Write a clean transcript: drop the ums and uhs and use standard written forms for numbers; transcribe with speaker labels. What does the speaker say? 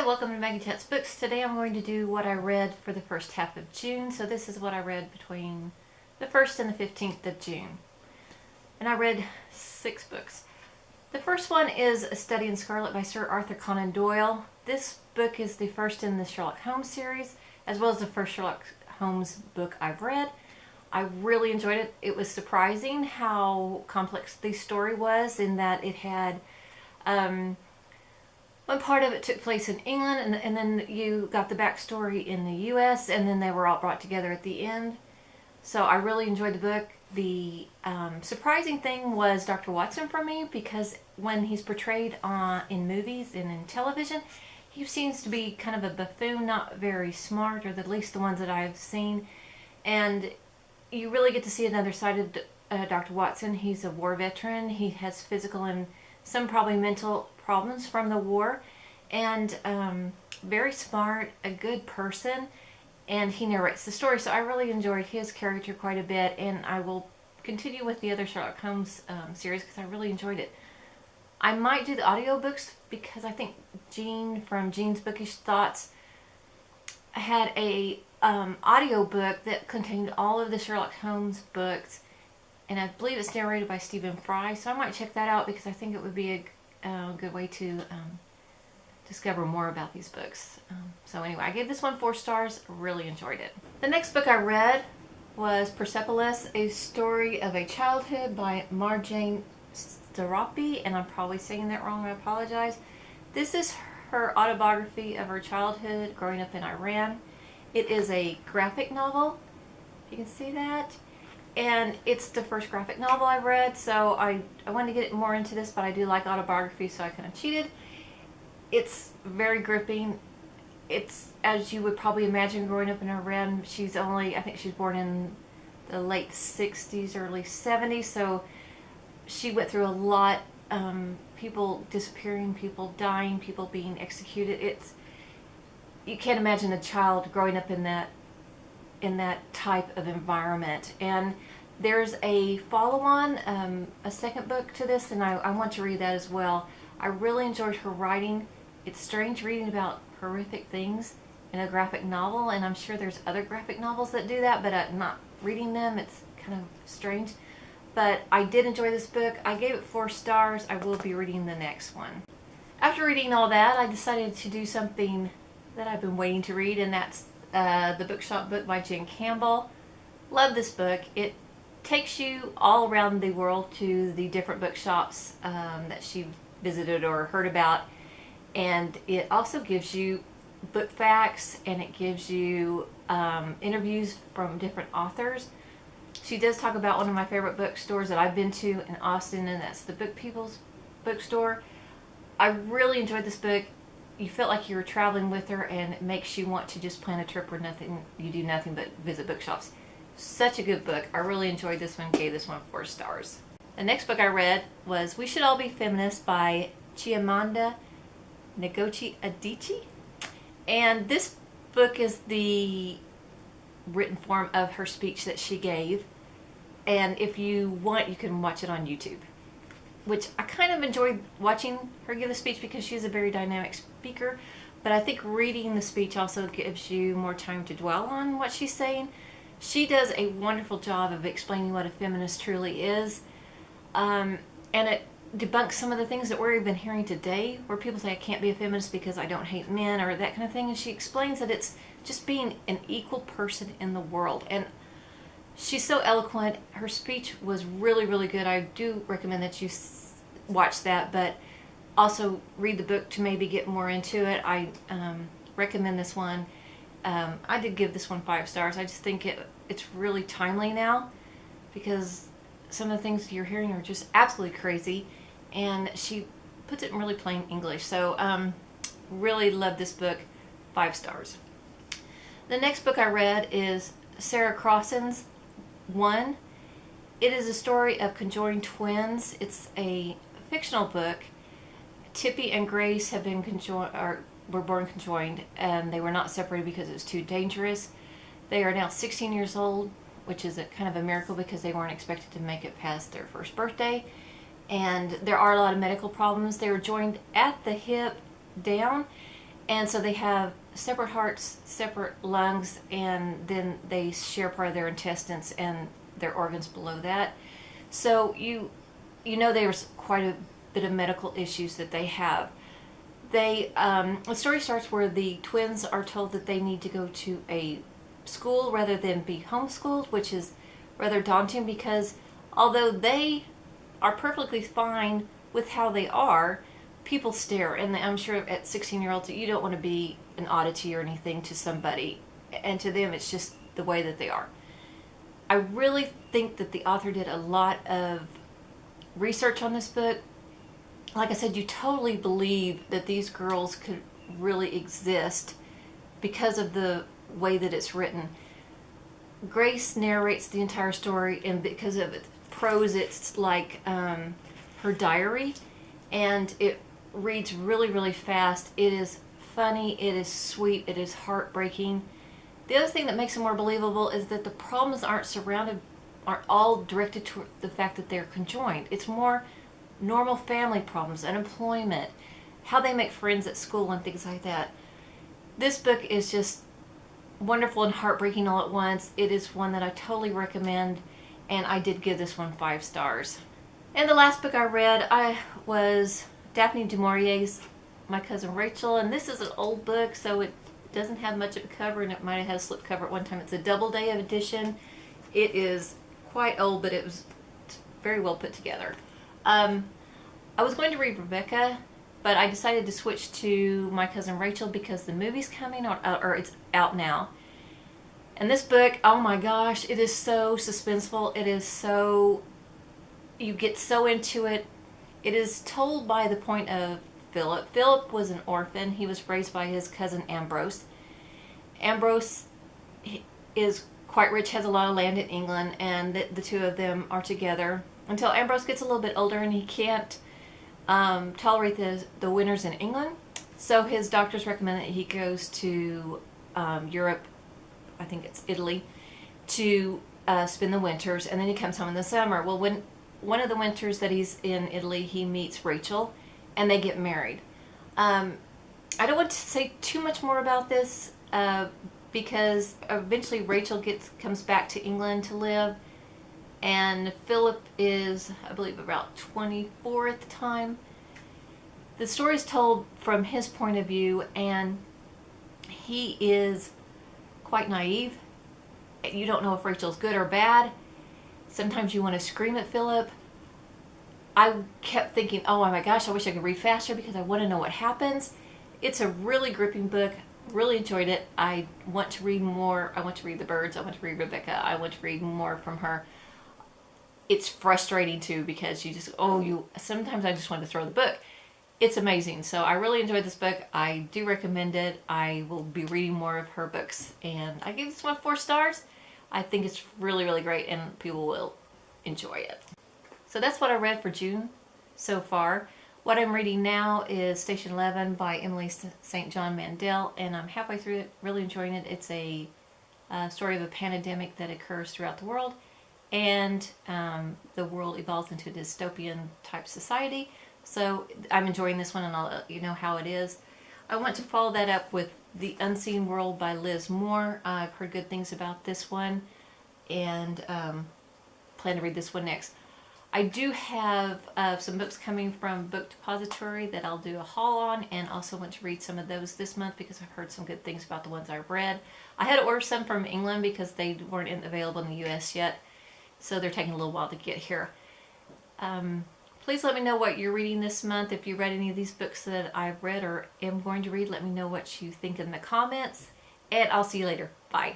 Speaker 1: Hi, welcome to Maggie Tet's Books. Today I'm going to do what I read for the first half of June. So this is what I read between the 1st and the 15th of June. And I read 6 books. The first one is A Study in Scarlet by Sir Arthur Conan Doyle. This book is the first in the Sherlock Holmes series, as well as the first Sherlock Holmes book I've read. I really enjoyed it. It was surprising how complex the story was, in that it had one part of it took place in England, and then you got the backstory in the US, and then they were all brought together at the end. So I really enjoyed the book. The surprising thing was Dr. Watson for me, because when he's portrayed in movies and in television, he seems to be kind of a buffoon, not very smart, or at least the ones that I've seen. And you really get to see another side of Dr. Watson. He's a war veteran. He has physical and some probably mental problems from the war, and very smart, a good person, and he narrates the story. So I really enjoyed his character quite a bit, and I will continue with the other Sherlock Holmes series because I really enjoyed it. I might do the audiobooks because I think Jean from Jean's Bookish Thoughts had a audiobook that contained all of the Sherlock Holmes books, and I believe it's narrated by Stephen Fry, so I might check that out because I think it would be a good way to discover more about these books. So anyway, I gave this one 4 stars. Really enjoyed it. The next book I read was Persepolis, A Story of a Childhood by Marjane Starapi, and I'm probably saying that wrong. I apologize. This is her autobiography of her childhood growing up in Iran. It is a graphic novel, if you can see that. And it's the first graphic novel I've read, so I wanted to get more into this, but I do like autobiography, so I kind of cheated. It's very gripping. It's, as you would probably imagine, growing up in Iran. She's only, I think she's born in the late 60s, early 70s, so she went through a lot. People disappearing, people dying, people being executed. You can't imagine a child growing up in that type of environment. And there's a follow-on, a second book to this, and I want to read that as well. I really enjoyed her writing. It's strange reading about horrific things in a graphic novel, and I'm sure there's other graphic novels that do that, but not reading them, it's kind of strange. But I did enjoy this book. I gave it 4 stars. I will be reading the next one. After reading all that, I decided to do something that I've been waiting to read, and that's the Bookshop book by Jen Campbell. Love this book. It takes you all around the world to the different bookshops that she visited or heard about, and it also gives you book facts, and it gives you interviews from different authors. She does talk about one of my favorite bookstores that I've been to in Austin, and that's the Book People's bookstore. I really enjoyed this book. You felt like you were traveling with her, and it makes you want to just plan a trip where you do nothing but visit bookshops. Such a good book. I really enjoyed this one. Gave this one 4 stars. The next book I read was We Should All Be Feminists by Chimamanda Ngozi Adichie. And this book is the written form of her speech that she gave. And if you want, you can watch it on YouTube, which I kind of enjoyed watching her give a speech because she's a very dynamic speaker. But I think reading the speech also gives you more time to dwell on what she's saying. She does a wonderful job of explaining what a feminist truly is. And it debunks some of the things that we're even hearing today, where people say I can't be a feminist because I don't hate men or that kind of thing. And she explains that it's just being an equal person in the world. And she's so eloquent. Her speech was really, really good. I do recommend that you watch that, but also read the book to maybe get more into it. I recommend this one. I did give this one 5 stars. I just think it's really timely now, because some of the things you're hearing are just absolutely crazy, and she puts it in really plain English. So really love this book. 5 stars. The next book I read is Sarah Crossan's One. It is a story of conjoined twins. It's a fictional book. Tippy and Grace have been were born conjoined, and they were not separated because it was too dangerous. They are now 16 years old, which is kind of a miracle because they weren't expected to make it past their first birthday. And there are a lot of medical problems. They were joined at the hip down, And so they have separate hearts, separate lungs, and then they share part of their intestines and their organs below that. So you know there's quite a bit of medical issues that they have. The story starts where the twins are told that they need to go to a school rather than be homeschooled, which is rather daunting because although they are perfectly fine with how they are, people stare, and I'm sure at 16-year-olds you don't want to be an oddity or anything to somebody, and to them it's just the way that they are. I really think that the author did a lot of research on this book. Like I said, you totally believe that these girls could really exist because of the way that it's written. Grace narrates the entire story, and because of its prose, it's like her diary, and it reads really, really fast. It is funny, it is sweet, it is heartbreaking. The other thing that makes it more believable is that the problems aren't all directed to the fact that they're conjoined. It's more normal family problems, unemployment, how they make friends at school, and things like that. This book is just wonderful and heartbreaking all at once. It is one that I totally recommend, and I did give this one 5 stars. And the last book I read was Daphne du Maurier's My Cousin Rachel, and this is an old book, so it doesn't have much of a cover, and it might have had a slip cover at one time. It's a Doubleday edition. It is quite old, but it was very well put together. I was going to read Rebecca, but I decided to switch to My Cousin Rachel because the movie's coming, or it's out now. And this book, oh my gosh, it is so suspenseful. It is so, you get so into it. It is told by the point of Philip. Philip was an orphan. He was raised by his cousin Ambrose. Ambrose is quite rich, has a lot of land in England, and the two of them are together until Ambrose gets a little bit older and he can't tolerate the winters in England. So his doctors recommend that he goes to Europe, I think it's Italy, to spend the winters, and then he comes home in the summer. Well, when one of the winters that he's in Italy, he meets Rachel, and they get married. I don't want to say too much more about this because eventually Rachel comes back to England to live, and Philip is, I believe, about 24 at the time. The story is told from his point of view, and he is quite naive. You don't know if Rachel's good or bad. Sometimes you want to scream at Philip. I kept thinking, oh my gosh, I wish I could read faster because I want to know what happens. It's a really gripping book. Really enjoyed it. I want to read more. I want to read The Birds. I want to read Rebecca. I want to read more from her. It's frustrating too because you just, sometimes I just want to throw the book. It's amazing. So I really enjoyed this book. I do recommend it. I will be reading more of her books, and I gave this one 4 stars. I think it's really, really great, and people will enjoy it. So that's what I read for June so far. What I'm reading now is Station 11 by Emily St. John Mandel, and I'm halfway through it, really enjoying it. It's a story of a pandemic that occurs throughout the world, and the world evolves into a dystopian type society. So I'm enjoying this one, and I'll let you know how it is. I want to follow that up with The Unseen World by Liz Moore. I've heard good things about this one, and plan to read this one next. I do have some books coming from Book Depository that I'll do a haul on, and also want to read some of those this month because I've heard some good things about the ones I've read. I had to order some from England because they weren't available in the US yet, so they're taking a little while to get here. Please let me know what you're reading this month. If you read any of these books that I've read or am going to read, let me know what you think in the comments, and I'll see you later. Bye.